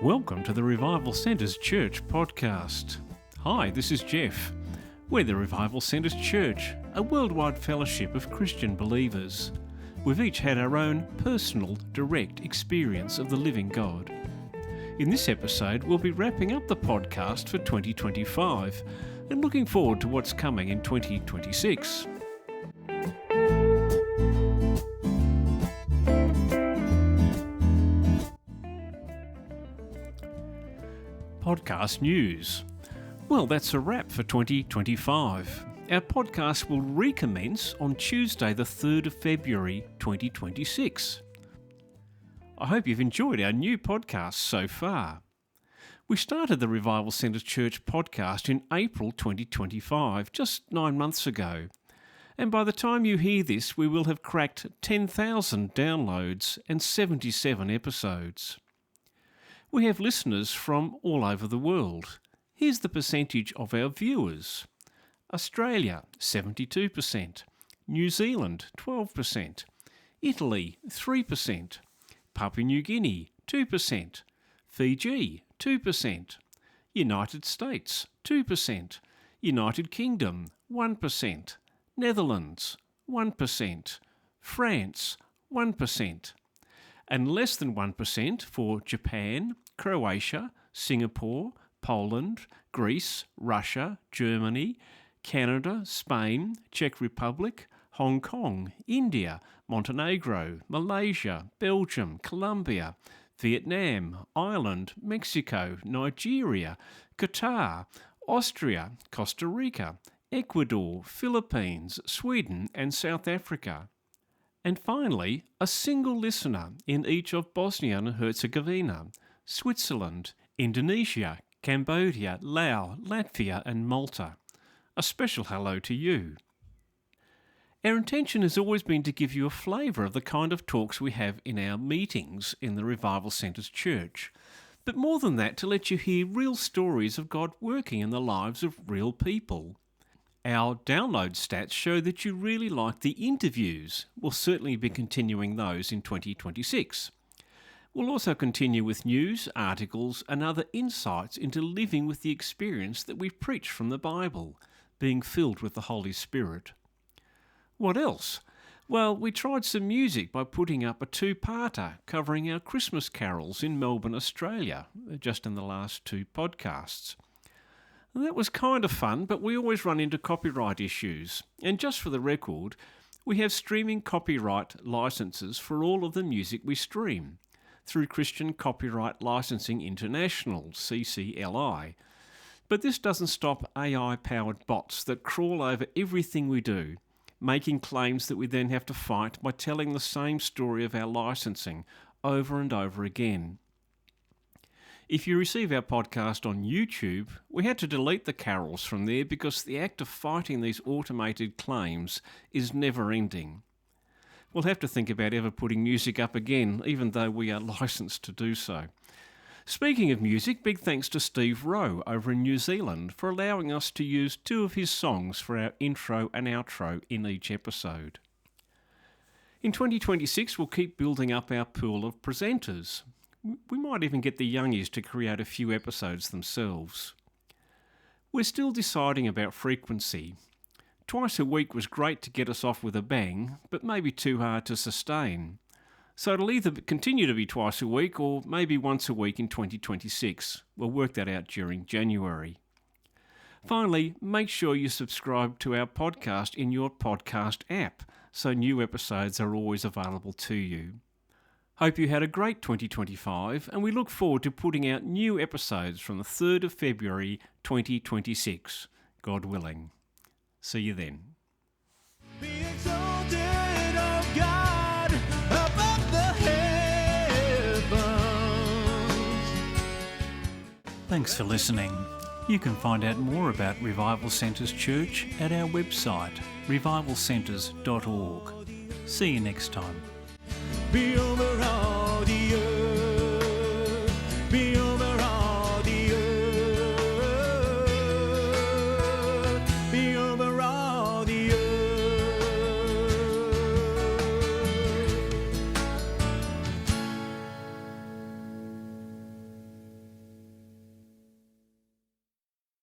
Welcome to the Revival Centres Church podcast. Hi, this is Jeff. We're the Revival Centres Church, a worldwide fellowship of Christian believers. We've each had our own personal, direct experience of the living God. In this episode, we'll be wrapping up the podcast for 2025 and looking forward to what's coming in 2026. Podcast news. Well, that's a wrap for 2025. Our podcast will recommence on Tuesday the 3rd of February 2026. I hope you've enjoyed our new podcast so far. We started the Revival Centres Church podcast in April 2025, just 9 months ago. And by the time you hear this, we will have cracked 10,000 downloads and 77 episodes. We have listeners from all over the world. Here's the percentage of our viewers. Australia, 72%. New Zealand, 12%. Italy, 3%. Papua New Guinea, 2%. Fiji, 2%. United States, 2%. United Kingdom, 1%. Netherlands, 1%. France, 1%. And less than 1% for Japan, Croatia, Singapore, Poland, Greece, Russia, Germany, Canada, Spain, Czech Republic, Hong Kong, India, Montenegro, Malaysia, Belgium, Colombia, Vietnam, Ireland, Mexico, Nigeria, Qatar, Austria, Costa Rica, Ecuador, Philippines, Sweden and South Africa. And finally, a single listener in each of Bosnia and Herzegovina, Switzerland, Indonesia, Cambodia, Laos, Latvia and Malta. A special hello to you. Our intention has always been to give you a flavour of the kind of talks we have in our meetings in the Revival Centres Church. But more than that, to let you hear real stories of God working in the lives of real people. Our download stats show that you really like the interviews. We'll certainly be continuing those in 2026. We'll also continue with news, articles and other insights into living with the experience that we preach from the Bible, being filled with the Holy Spirit. What else? Well, we tried some music by putting up a two-parter covering our Christmas carols in Melbourne, Australia, just in the last 2 podcasts. And that was kind of fun, but we always run into copyright issues. And just for the record, we have streaming copyright licenses for all of the music we stream through Christian Copyright Licensing International, CCLI. But this doesn't stop AI-powered bots that crawl over everything we do, making claims that we then have to fight by telling the same story of our licensing over and over again. If you receive our podcast on YouTube, we had to delete the carols from there because the act of fighting these automated claims is never ending. We'll have to think about ever putting music up again, even though we are licensed to do so. Speaking of music, big thanks to Steve Rowe over in New Zealand for allowing us to use 2 of his songs for our intro and outro in each episode. In 2026, we'll keep building up our pool of presenters. We might even get the youngies to create a few episodes themselves. We're still deciding about frequency. Twice a week was great to get us off with a bang, but maybe too hard to sustain. So it'll either continue to be twice a week or maybe once a week in 2026. We'll work that out during January. Finally, make sure you subscribe to our podcast in your podcast app so new episodes are always available to you. Hope you had a great 2025 and we look forward to putting out new episodes from the 3rd of February 2026, God willing. See you then. Be exalted, O God, above the heavens. Thanks for listening. You can find out more about Revival Centres Church at our website, revivalcentres.org. See you next time. Be over all.